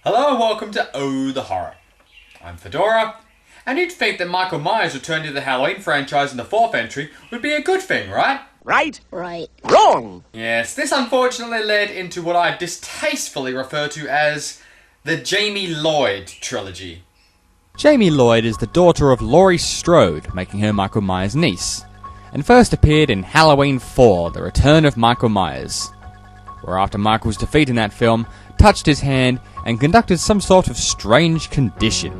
Hello and welcome to Oh the Horror. I'm Fedora, and you'd think that Michael Myers returning to the Halloween franchise in the fourth entry would be a good thing, right? Right? Right. Wrong! Yes, this unfortunately led into what I distastefully refer to as the Jamie Lloyd trilogy. Jamie Lloyd is the daughter of Laurie Strode, making her Michael Myers' niece, and first appeared in Halloween 4, The Return of Michael Myers, where after Michael's defeat in that film, touched his hand and conducted some sort of strange condition.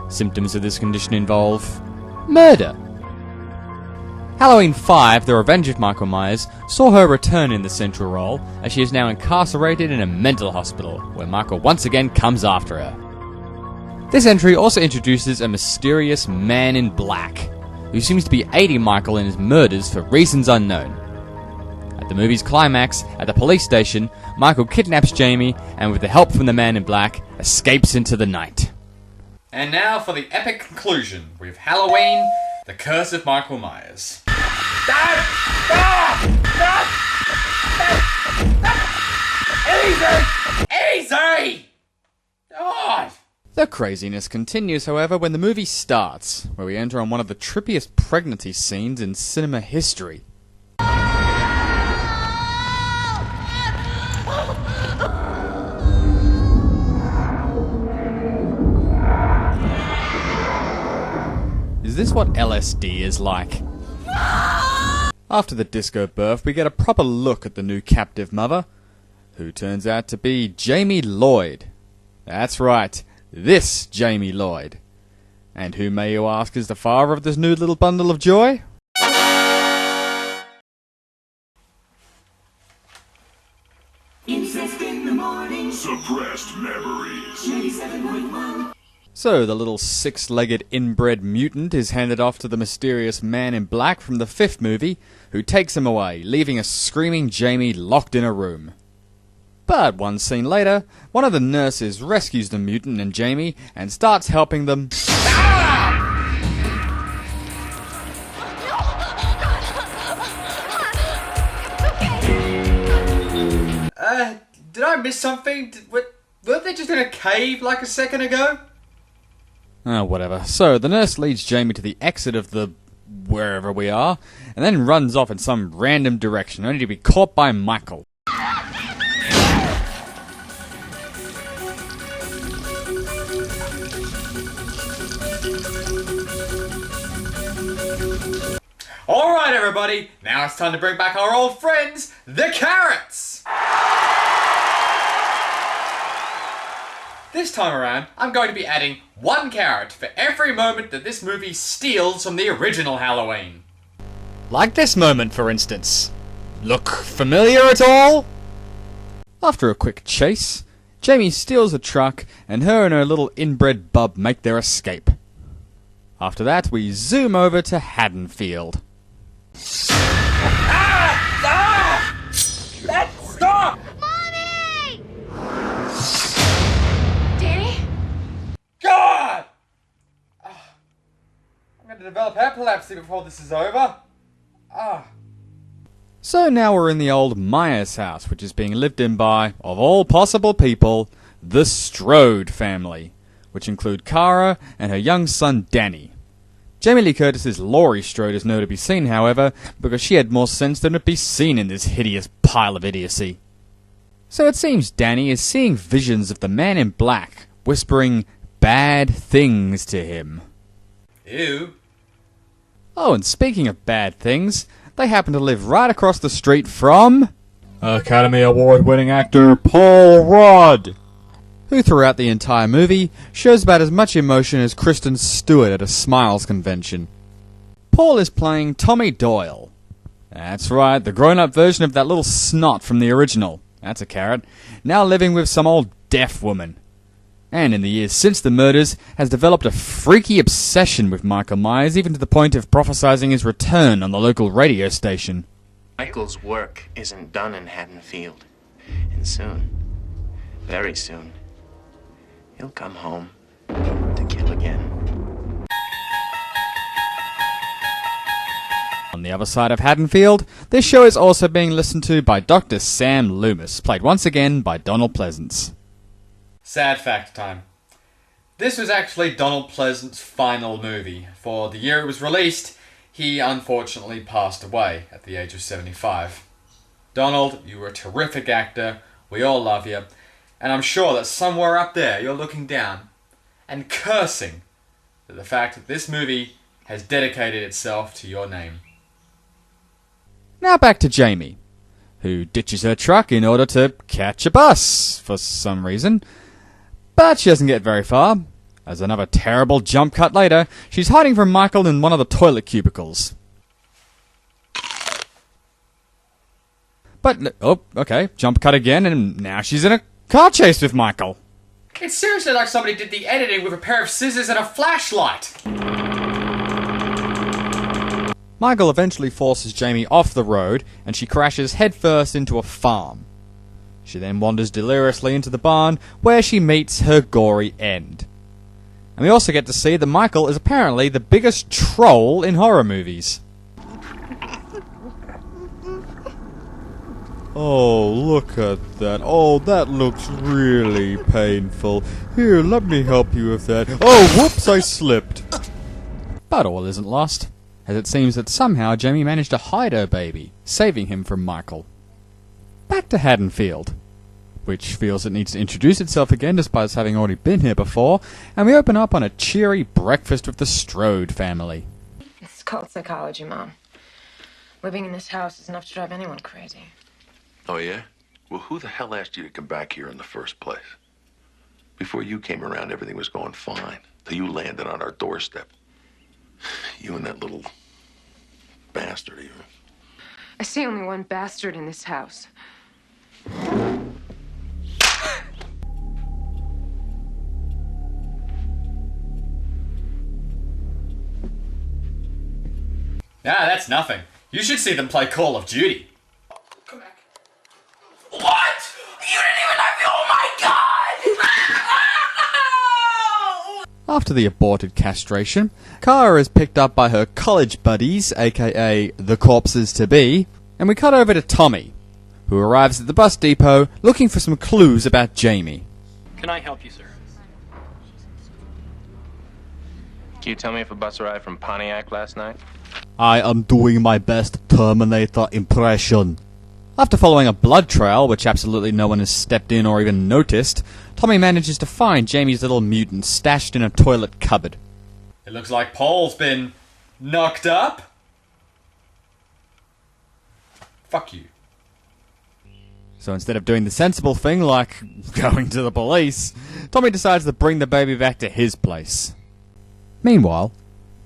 Symptoms of this condition involve murder. Halloween 5, The Revenge of Michael Myers, saw her return in the central role, as she is now incarcerated in a mental hospital, where Michael once again comes after her. This entry also introduces a mysterious man in black, who seems to be aiding Michael in his murders for reasons unknown. At the movie's climax, at the police station, Michael kidnaps Jamie and with the help from the man in black, escapes into the night. And now for the epic conclusion with Halloween, The Curse of Michael Myers. Easy! God! The craziness continues, however, when the movie starts, where we enter on one of the trippiest pregnancy scenes in cinema history. Is this what LSD is like? After the disco birth, we get a proper look at the new captive mother, who turns out to be Jamie Lloyd. That's right, this Jamie Lloyd. And who, may you ask, is the father of this new little bundle of joy? Incest in the morning. Suppressed memories. 97.1. So, the little six-legged inbred mutant is handed off to the mysterious man in black from the fifth movie, who takes him away, leaving a screaming Jamie locked in a room. But one scene later, one of the nurses rescues the mutant and Jamie and starts helping them. Did I miss something? Weren't they just in a cave like a second ago? Oh, whatever. So, the nurse leads Jamie to the exit of the wherever we are, and then runs off in some random direction, only to be caught by Michael. Alright everybody, now it's time to bring back our old friends, the carrots! This time around, I'm going to be adding one carrot for every moment that this movie steals from the original Halloween. Like this moment, for instance. Look familiar at all? After a quick chase, Jamie steals a truck, and her and her little inbred bub make their escape. After that, we zoom over to Haddonfield. Stop! Mommy! God! I'm going to develop epilepsy before this is over. So now we're in the old Myers house, which is being lived in by, of all possible people, the Strode family, which include Kara and her young son Danny. Jamie Lee Curtis's Laurie Strode is nowhere to be seen, however, because she had more sense than to be seen in this hideous pile of idiocy. So it seems Danny is seeing visions of the man in black, whispering bad things to him. Ew. Oh, and speaking of bad things, they happen to live right across the street from Academy Award-winning actor Paul Rudd, who throughout the entire movie shows about as much emotion as Kristen Stewart at a Smiles convention. Paul is playing Tommy Doyle. That's right, the grown-up version of that little snot from the original. That's a carrot. Now living with some old deaf woman. And in the years since the murders, has developed a freaky obsession with Michael Myers, even to the point of prophesizing his return on the local radio station. Michael's work isn't done in Haddonfield. And soon, very soon, he'll come home to kill again. On the other side of Haddonfield, this show is also being listened to by Dr. Sam Loomis, played once again by Donald Pleasance. Sad fact time. This was actually Donald Pleasance's final movie. For the year it was released, he unfortunately passed away at the age of 75. Donald, you were a terrific actor, we all love you, and I'm sure that somewhere up there you're looking down and cursing at the fact that this movie has dedicated itself to your name. Now back to Jamie, who ditches her truck in order to catch a bus for some reason. But she doesn't get very far. As another terrible jump cut later, she's hiding from Michael in one of the toilet cubicles. But, oh, okay, jump cut again, and now she's in a car chase with Michael. It's seriously like somebody did the editing with a pair of scissors and a flashlight. Michael eventually forces Jamie off the road, and she crashes headfirst into a farm. She then wanders deliriously into the barn, where she meets her gory end. And we also get to see that Michael is apparently the biggest troll in horror movies. Oh, look at that. Oh, that looks really painful. Here, let me help you with that. Oh, whoops, I slipped. But all isn't lost, as it seems that somehow Jamie managed to hide her baby, saving him from Michael. Back to Haddonfield, which feels it needs to introduce itself again despite us having already been here before, and we open up on a cheery breakfast with the Strode family. It's called psychology, Mom. Living in this house is enough to drive anyone crazy. Oh, yeah? Well, who the hell asked you to come back here in the first place? Before you came around, everything was going fine, till you landed on our doorstep. You and that little bastard even. I see only one bastard in this house. Ah, that's nothing. You should see them play Call of Duty. Come back. What? You didn't even have me. Oh my god! After the aborted castration, Kara is picked up by her college buddies, aka the corpses-to-be, and we cut over to Tommy, who arrives at the bus depot looking for some clues about Jamie. Can I help you, sir? Can you tell me if a bus arrived from Pontiac last night? I am doing my best Terminator impression. After following a blood trail, which absolutely no one has stepped in or even noticed, Tommy manages to find Jamie's little mutant stashed in a toilet cupboard. It looks like Paul's been knocked up. Fuck you. So instead of doing the sensible thing like going to the police, Tommy decides to bring the baby back to his place. Meanwhile,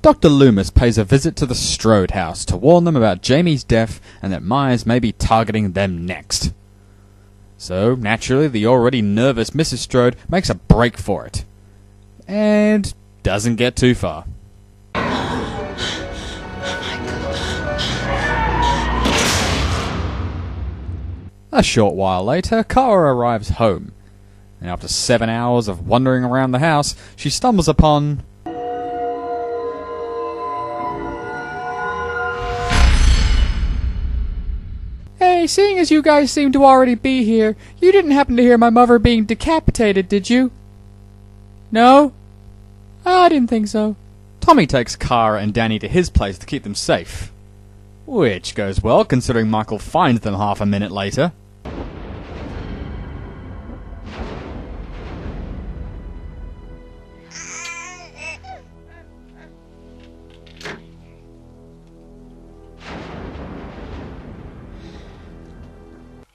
Dr. Loomis pays a visit to the Strode house to warn them about Jamie's death and that Myers may be targeting them next. So, naturally, the already nervous Mrs. Strode makes a break for it. And doesn't get too far. A short while later, Kara arrives home. And after 7 hours of wandering around the house, she stumbles upon... Hey, seeing as you guys seem to already be here, you didn't happen to hear my mother being decapitated, did you? No? Oh, I didn't think so. Tommy takes Kara and Danny to his place to keep them safe. Which goes well, considering Michael finds them half a minute later.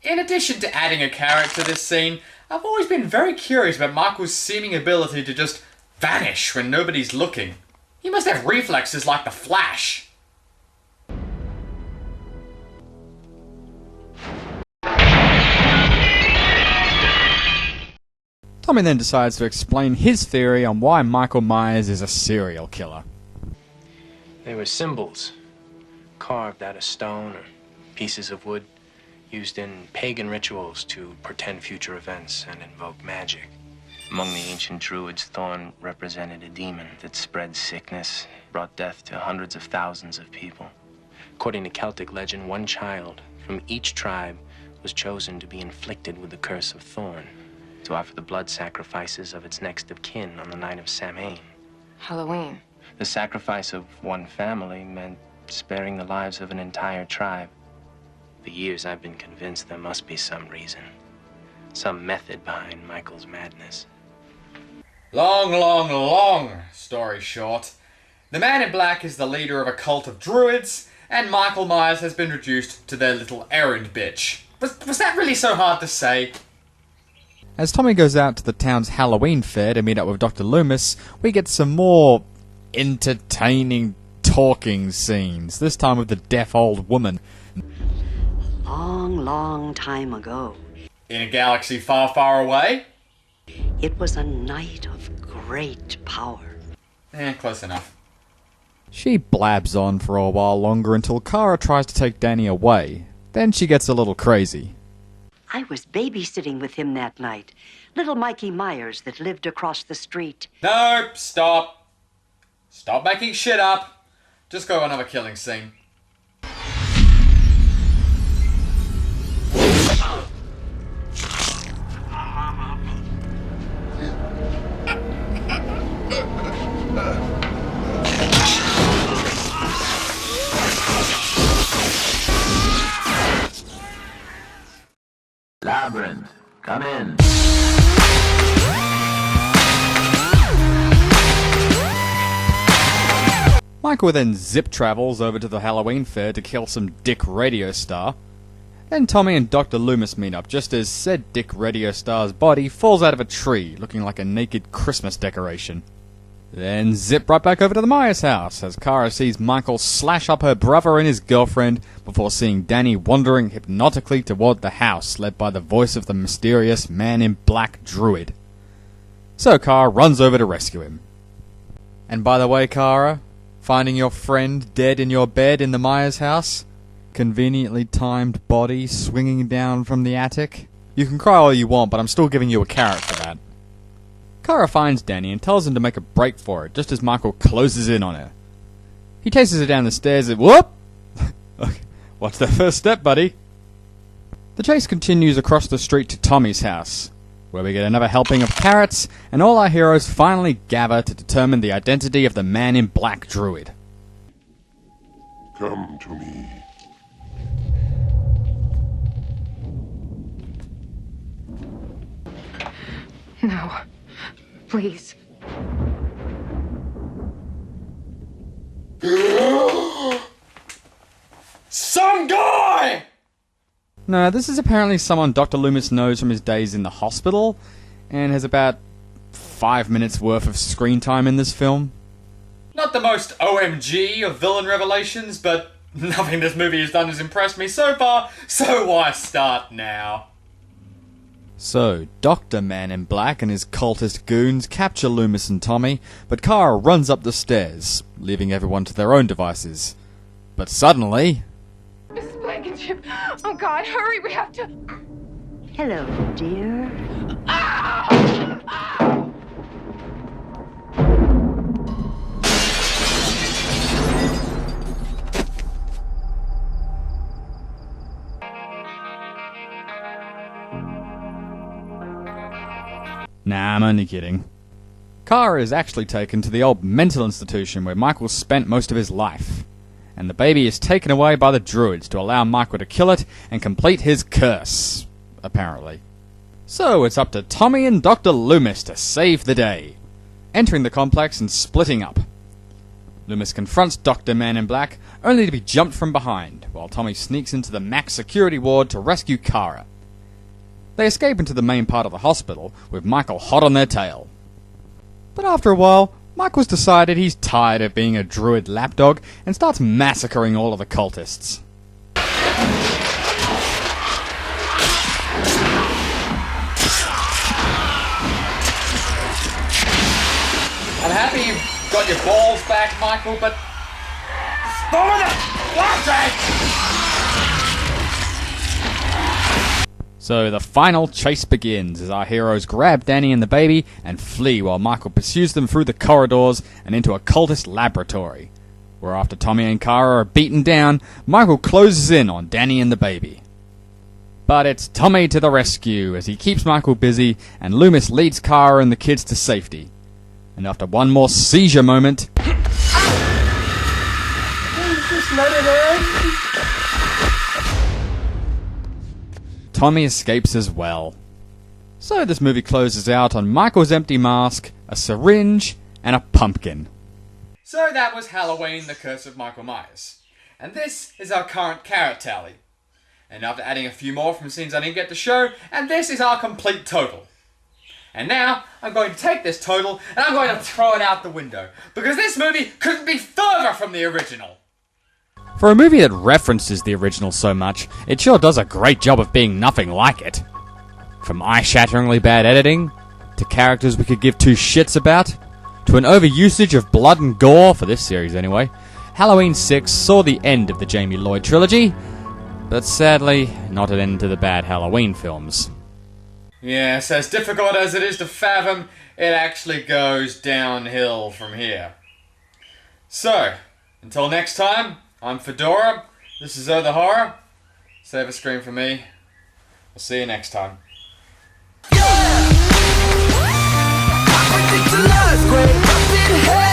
In addition to adding a character to this scene, I've always been very curious about Michael's seeming ability to just vanish when nobody's looking. He must have reflexes like the Flash. Tommy then decides to explain his theory on why Michael Myers is a serial killer. They were symbols, carved out of stone or pieces of wood, used in pagan rituals to portend future events and invoke magic. Among the ancient druids, Thorn represented a demon that spread sickness, brought death to hundreds of thousands of people. According to Celtic legend, one child from each tribe was chosen to be inflicted with the curse of Thorn. to offer the blood sacrifices of its next of kin on the night of Samhain. Halloween. The sacrifice of one family meant sparing the lives of an entire tribe. For years, I've been convinced there must be some reason, some method behind Michael's madness. Long story short. The Man in Black is the leader of a cult of druids, and Michael Myers has been reduced to their little errand bitch. Was that really so hard to say? As Tommy goes out to the town's Halloween fair to meet up with Dr. Loomis, we get some more entertaining talking scenes, this time with the deaf old woman. Long time ago, In a galaxy far, far away? it was a night of great power. Close enough. She blabs on for a while longer until Kara tries to take Danny away. Then she gets a little crazy. I was babysitting with him that night. Little Mikey Myers that lived across the street. Nope, stop. Stop making shit up. Just go another killing scene. Labyrinth, come in. Michael then zip travels over to the Halloween fair to kill some dick radio star. Then Tommy and Dr. Loomis meet up just as said dick radio star's body falls out of a tree, looking like a naked Christmas decoration. Then zip right back over to the Myers house as Kara sees Michael slash up her brother and his girlfriend before seeing Danny wandering hypnotically toward the house led by the voice of the mysterious Man in Black druid. So Kara runs over to rescue him. And by the way, Kara, finding your friend dead in your bed in the Myers house, conveniently timed body swinging down from the attic. You can cry all you want, but I'm still giving you a carrot for that. Kara finds Danny and tells him to make a break for it, just as Michael closes in on her. He chases her down the stairs and whoop! Okay, what's the first step, buddy? The chase continues across the street to Tommy's house, where we get another helping of carrots, and all our heroes finally gather to determine the identity of the Man in Black druid. Come to me. No. Please. Some guy! No, this is apparently someone Dr. Loomis knows from his days in the hospital, and has about 5 minutes worth of screen time in this film. Not the most OMG of villain revelations, but nothing this movie has done has impressed me so far, so why start now? So, Dr. Man in Black and his cultist goons capture Loomis and Tommy, but Kara runs up the stairs, leaving everyone to their own devices. But suddenly... Mrs. Blankenship! Oh God, hurry, we have to... Hello, dear. Nah, I'm only kidding. Kara is actually taken to the old mental institution where Michael spent most of his life, and the baby is taken away by the druids to allow Michael to kill it and complete his curse, apparently. So it's up to Tommy and Dr. Loomis to save the day, entering the complex and splitting up. Loomis confronts Dr. Man in Black, only to be jumped from behind, while Tommy sneaks into the max security ward to rescue Kara. They escape into the main part of the hospital, with Michael hot on their tail. But after a while, Michael's decided he's tired of being a druid lapdog and starts massacring all of the cultists. I'm happy you've got your balls back, Michael, but... Stop it! Watch So the final chase begins as our heroes grab Danny and the baby and flee while Michael pursues them through the corridors and into a cultist laboratory, where after Tommy and Kara are beaten down, Michael closes in on Danny and the baby. But it's Tommy to the rescue as he keeps Michael busy and Loomis leads Kara and the kids to safety. And after one more seizure moment... Just let it end. Tommy escapes as well. So this movie closes out on Michael's empty mask, a syringe, and a pumpkin. So that was Halloween, The Curse of Michael Myers. And this is our current carrot tally. And after adding a few more from scenes I didn't get to show, and this is our complete total. And now, I'm going to take this total, and I'm going to throw it out the window. Because this movie couldn't be further from the original. For a movie that references the original so much, it sure does a great job of being nothing like it. From eye-shatteringly bad editing, to characters we could give two shits about, to an overusage of blood and gore, for this series anyway, Halloween 6 saw the end of the Jamie Lloyd trilogy, but sadly, not an end to the bad Halloween films. Yes, as difficult as it is to fathom, it actually goes downhill from here. So, until next time, I'm Fedora, this is the Horror. Save a scream for me. We'll see you next time. Ridiculous, great,